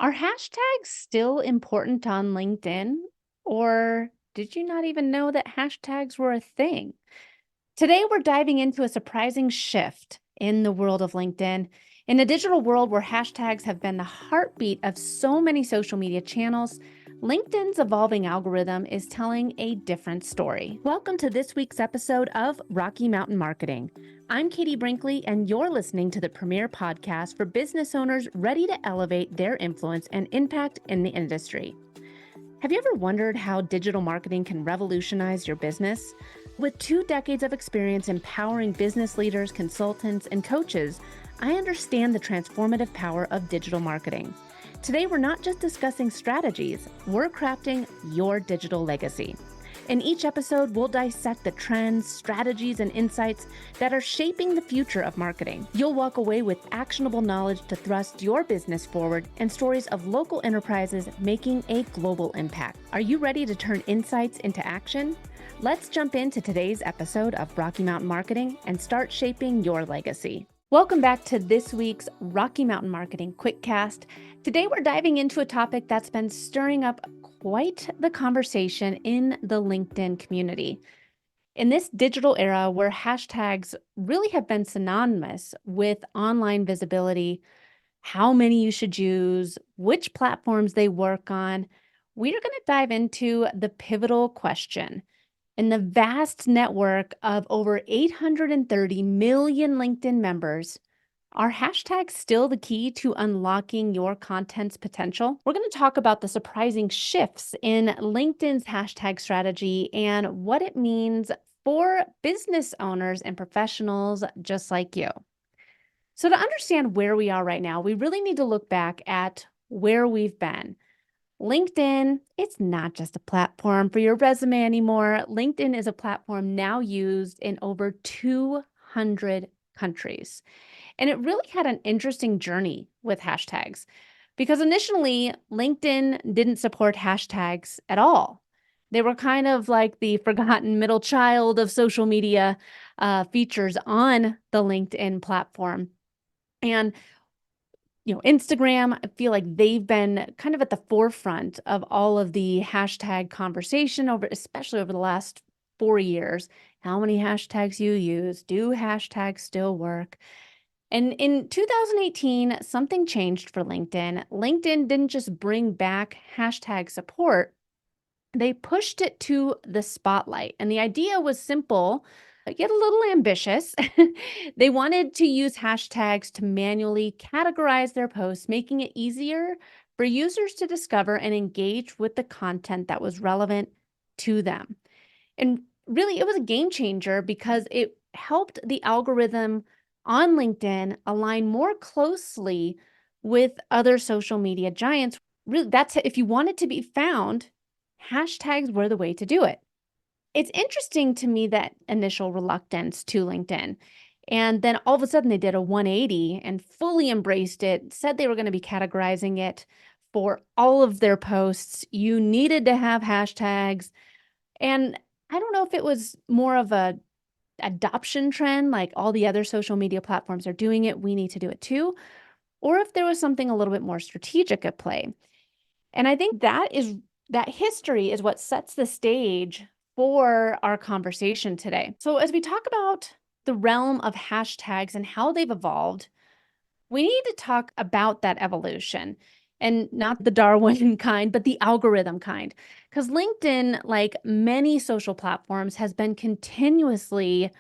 Are hashtags still important on LinkedIn? Or did you not even know that hashtags were a thing? Today, we're diving into a surprising shift in the world of LinkedIn. In a digital world where hashtags have been the heartbeat of so many social media channels, LinkedIn's evolving algorithm is telling a different story. Welcome to this week's episode of Rocky Mountain Marketing. I'm Katie Brinkley, and you're listening to the premier podcast for business owners ready to elevate their influence and impact in the industry. Have you ever wondered how digital marketing can revolutionize your business? With 2 decades of experience empowering business leaders, consultants, and coaches, I understand the transformative power of digital marketing. Today, we're not just discussing strategies, we're crafting your digital legacy. In each episode, we'll dissect the trends, strategies, and insights that are shaping the future of marketing. You'll walk away with actionable knowledge to thrust your business forward and stories of local enterprises making a global impact. Are you ready to turn insights into action? Let's jump into today's episode of Rocky Mountain Marketing and start shaping your legacy. Welcome back to this week's Rocky Mountain Marketing Quickcast. Today, we're diving into a topic that's been stirring up quite the conversation in the LinkedIn community. In this digital era where hashtags really have been synonymous with online visibility, how many you should use, which platforms they work on, we are going to dive into the pivotal question. In the vast network of over 830 million LinkedIn members, are hashtags still the key to unlocking your content's potential? We're going to talk about the surprising shifts in LinkedIn's hashtag strategy and what it means for business owners and professionals just like you. So, to understand where we are right now, we really need to look back at where we've been. LinkedIn, it's not just a platform for your resume anymore. LinkedIn is a platform now used in over 200 countries. And it really had an interesting journey with hashtags because initially LinkedIn didn't support hashtags at all. They were kind of like the forgotten middle child of social media features on the LinkedIn platform. And Instagram, I feel like they've been kind of at the forefront of all of the hashtag conversation especially over the last 4 years. How many hashtags you use? Do hashtags still work? And in 2018, something changed for LinkedIn. LinkedIn didn't just bring back hashtag support, they pushed it to the spotlight. And the idea was simple, yet a little ambitious. They wanted to use hashtags to manually categorize their posts, making it easier for users to discover and engage with the content that was relevant to them. And really, it was a game changer because it helped the algorithm on LinkedIn align more closely with other social media giants. Really, that's if you wanted to be found, hashtags were the way to do it. It's interesting to me that initial reluctance to LinkedIn. And then all of a sudden they did a 180 and fully embraced it, said they were going to be categorizing it for all of their posts. You needed to have hashtags. And I don't know if it was more of a adoption trend, like all the other social media platforms are doing it, we need to do it too, or if there was something a little bit more strategic at play. And I think that history is what sets the stage for our conversation today. So as we talk about the realm of hashtags and how they've evolved, we need to talk about that evolution, and not the Darwin kind, but the algorithm kind. Because LinkedIn, like many social platforms, has been continuously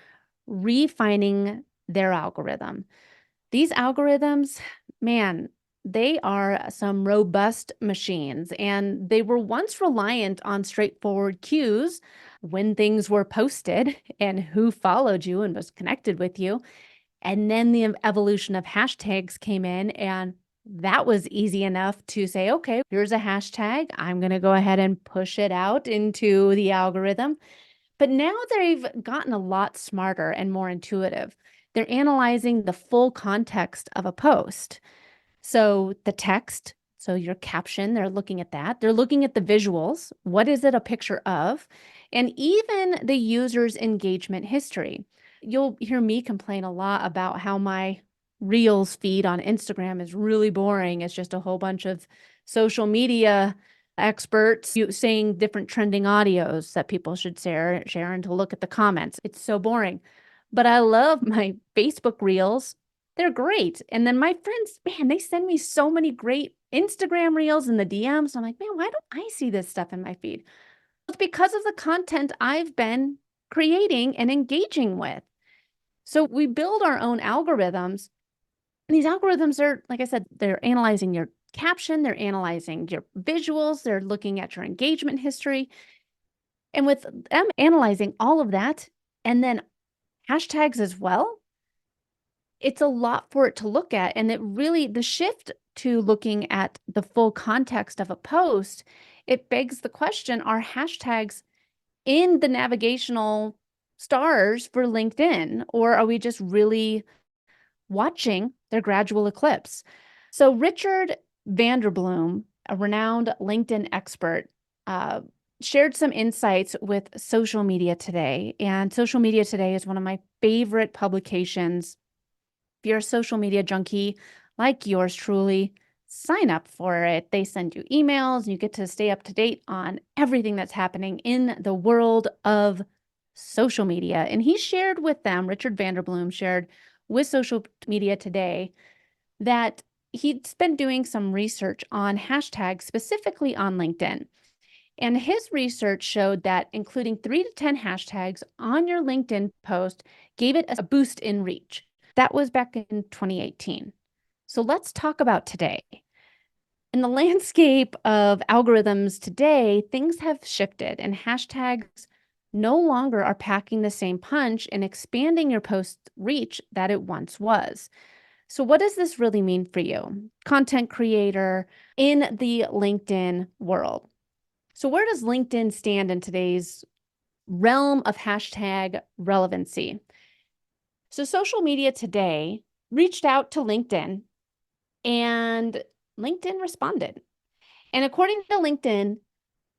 refining their algorithm. These algorithms, man, they are some robust machines, and they were once reliant on straightforward cues when things were posted and who followed you and was connected with you. And then the evolution of hashtags came in, and that was easy enough to say, okay, here's a hashtag. I'm going to go ahead and push it out into the algorithm. But now they've gotten a lot smarter and more intuitive. They're analyzing the full context of a post. So the text, so your caption, they're looking at that. They're looking at the visuals. What is it a picture of? And even the user's engagement history. You'll hear me complain a lot about how my Reels feed on Instagram is really boring. It's just a whole bunch of social media experts saying different trending audios that people should share and to look at the comments. It's so boring. But I love my Facebook reels. They're great. And then my friends, man, they send me so many great Instagram reels in the DMs. I'm like, man, why don't I see this stuff in my feed? It's because of the content I've been creating and engaging with. So we build our own algorithms. And these algorithms are, like I said, they're analyzing your caption, they're analyzing your visuals, they're looking at your engagement history. And with them analyzing all of that, and then hashtags as well, it's a lot for it to look at. And it really, the shift to looking at the full context of a post, it begs the question, are hashtags in the navigational stars for LinkedIn, or are we just really watching their gradual eclipse? So Richard Vanderbloom, a renowned LinkedIn expert, shared some insights with Social Media Today. And Social Media Today is one of my favorite publications. If you're a social media junkie like yours truly, sign up for it. They send you emails and you get to stay up to date on everything that's happening in the world of social media. And he shared with them, Richard Vanderbloom shared with Social Media Today, that he'd been doing some research on hashtags specifically on LinkedIn. And his research showed that including 3 to 10 hashtags on your LinkedIn post gave it a boost in reach. That was back in 2018. So let's talk about today. In the landscape of algorithms today, things have shifted and hashtags no longer are packing the same punch and expanding your post reach that it once was. So what does this really mean for you, content creator in the LinkedIn world? So where does LinkedIn stand in today's realm of hashtag relevancy? So Social Media Today reached out to LinkedIn and LinkedIn responded. And according to LinkedIn,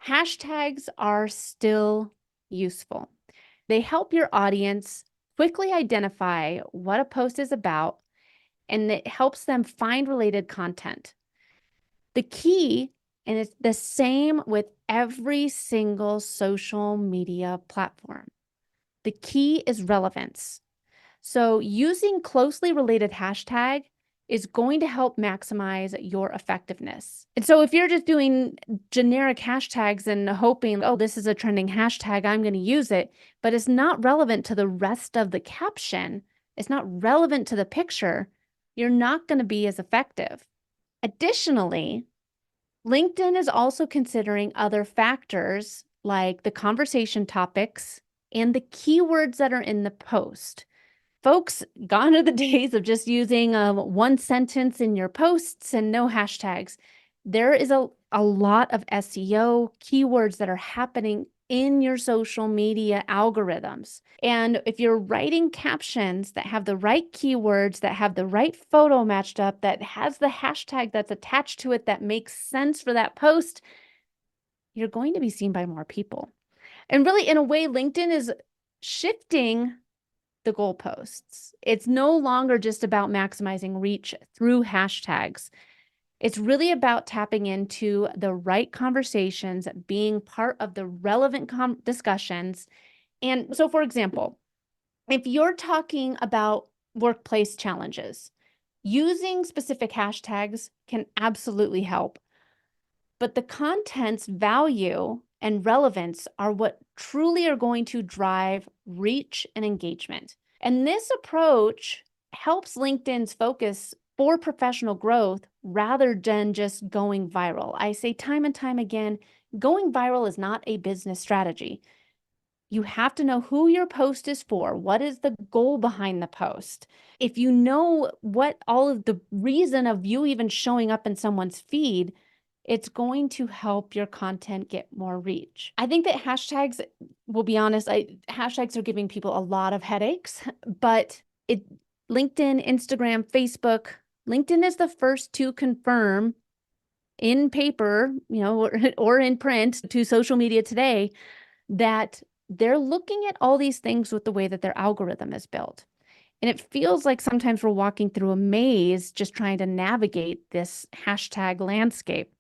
hashtags are still useful. They help your audience quickly identify what a post is about, and it helps them find related content. The key, and it's the same with every single social media platform, the key is relevance. So using closely related hashtag is going to help maximize your effectiveness. And so if you're just doing generic hashtags and hoping, oh, this is a trending hashtag, I'm going to use it, but it's not relevant to the rest of the caption, it's not relevant to the picture, you're not going to be as effective. Additionally, LinkedIn is also considering other factors like the conversation topics and the keywords that are in the post. Folks, gone are the days of just using one sentence in your posts and no hashtags. There is a lot of SEO keywords that are happening in your social media algorithms. And if you're writing captions that have the right keywords, that have the right photo matched up, that has the hashtag that's attached to it that makes sense for that post, you're going to be seen by more people. And really, in a way, LinkedIn is shifting the goalposts. It's no longer just about maximizing reach through hashtags. It's really about tapping into the right conversations, being part of the relevant discussions. And so, for example, if you're talking about workplace challenges, using specific hashtags can absolutely help. But the content's value and relevance are what truly are going to drive reach and engagement. And this approach helps LinkedIn's focus for professional growth rather than just going viral. I say time and time again, going viral is not a business strategy. You have to know who your post is for. What is the goal behind the post? If you know what all of the reason of you even showing up in someone's feed, it's going to help your content get more reach. I think that hashtags, we'll be honest, hashtags are giving people a lot of headaches, but LinkedIn, Instagram, Facebook, LinkedIn is the first to confirm in paper, or in print to Social Media Today that they're looking at all these things with the way that their algorithm is built. And it feels like sometimes we're walking through a maze just trying to navigate this hashtag landscape.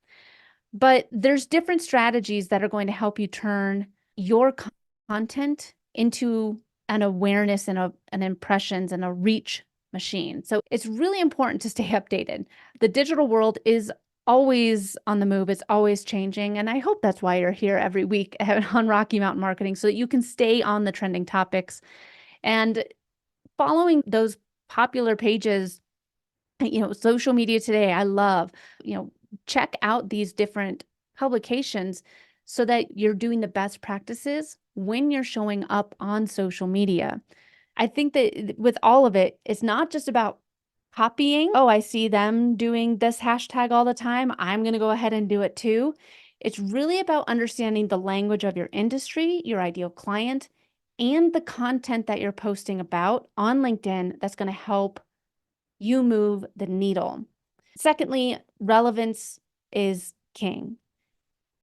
But there's different strategies that are going to help you turn your content into an awareness and an impressions and a reach machine. So it's really important to stay updated. The digital world is always on the move. It's always changing. And I hope that's why you're here every week on Rocky Mountain Marketing, so that you can stay on the trending topics and following those popular pages. Social media today, I love, check out these different publications so that you're doing the best practices when you're showing up on social media. I think that with all of it, it's not just about copying. Oh, I see them doing this hashtag all the time, I'm going to go ahead and do it too. It's really about understanding the language of your industry, your ideal client, and the content that you're posting about on LinkedIn that's going to help you move the needle. Secondly, relevance is king.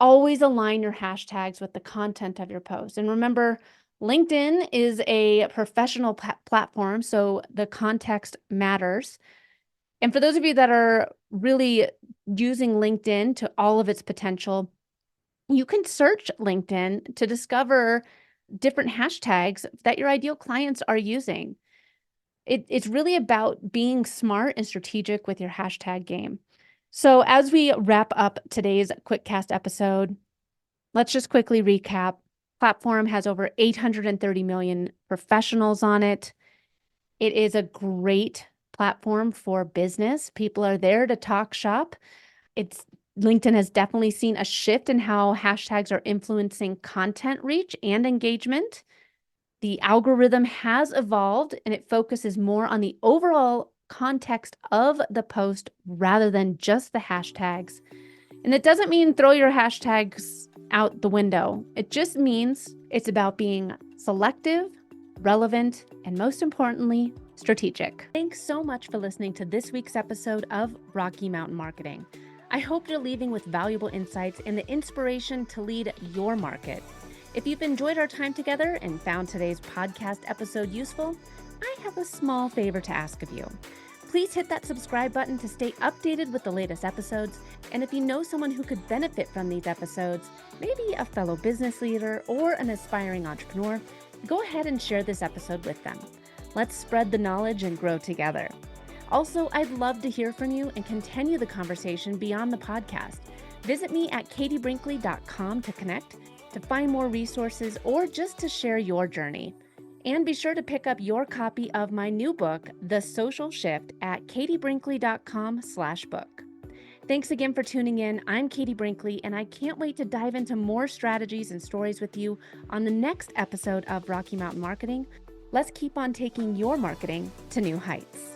Always align your hashtags with the content of your post. And remember, LinkedIn is a professional platform, so the context matters. And for those of you that are really using LinkedIn to all of its potential, you can search LinkedIn to discover different hashtags that your ideal clients are using. It's really about being smart and strategic with your hashtag game. So as we wrap up today's QuickCast episode, let's just quickly recap. Platform has over 830 million professionals on it. It is a great platform for business. People are there to talk shop. LinkedIn has definitely seen a shift in how hashtags are influencing content reach and engagement. The algorithm has evolved and it focuses more on the overall context of the post rather than just the hashtags. And it doesn't mean throw your hashtags out the window. It just means it's about being selective, relevant, and most importantly, strategic. Thanks so much for listening to this week's episode of Rocky Mountain Marketing. I hope you're leaving with valuable insights and the inspiration to lead your market. If you've enjoyed our time together and found today's podcast episode useful, I have a small favor to ask of you. Please hit that subscribe button to stay updated with the latest episodes. And if you know someone who could benefit from these episodes, maybe a fellow business leader or an aspiring entrepreneur, go ahead and share this episode with them. Let's spread the knowledge and grow together. Also, I'd love to hear from you and continue the conversation beyond the podcast. Visit me at katiebrinkley.com to connect, to find more resources, or just to share your journey. And be sure to pick up your copy of my new book, The Social Shift, at katiebrinkley.com/book. Thanks again for tuning in. I'm Katie Brinkley, and I can't wait to dive into more strategies and stories with you on the next episode of Rocky Mountain Marketing. Let's keep on taking your marketing to new heights.